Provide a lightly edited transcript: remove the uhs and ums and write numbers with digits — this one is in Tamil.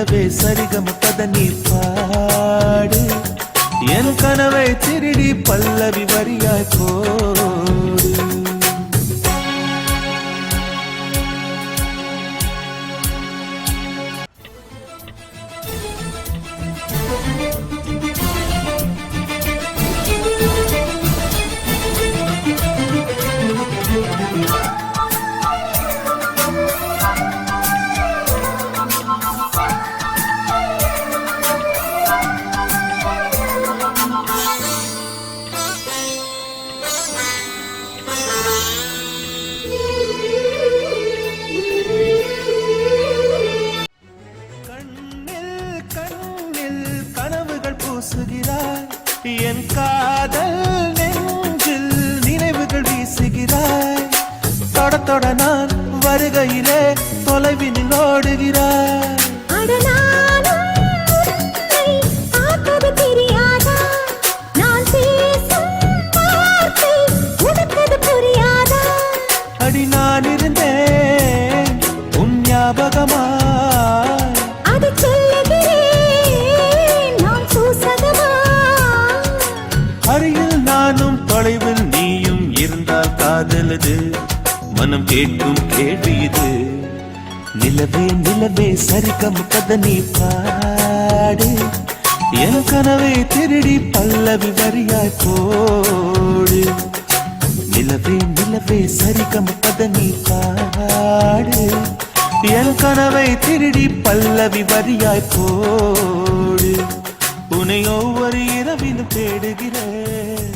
நிலவே சரிகம பதனி பாடு என் கனவை திருடி பல்லவி வரியாய் போடு என் காதல் நெஞ்சில் நினைவுகள் வீசுகிறாய் தொட தொட நான் வருகையிலே தொலைவினில் ஓடுகிறாய் அடி நான் இருந்தேன் உன் ஞாபகமா அருகில் நானும் தொலைவில் நீயும் இருந்தால் காதலது மனம் கேட்கும் கேள்வி இது நிலவே நிலவே சரிகம் கதனி பாடு என் கனவை திருடி பல்லவி வரியாய் போடு நிலவே நிலவே சரிகம் கதனி பாடு என் கனவை திருடி பல்லவி வரியாய் போடு உன்னை ஒவ்வொரு இரவிலும் தேடுகிறேன்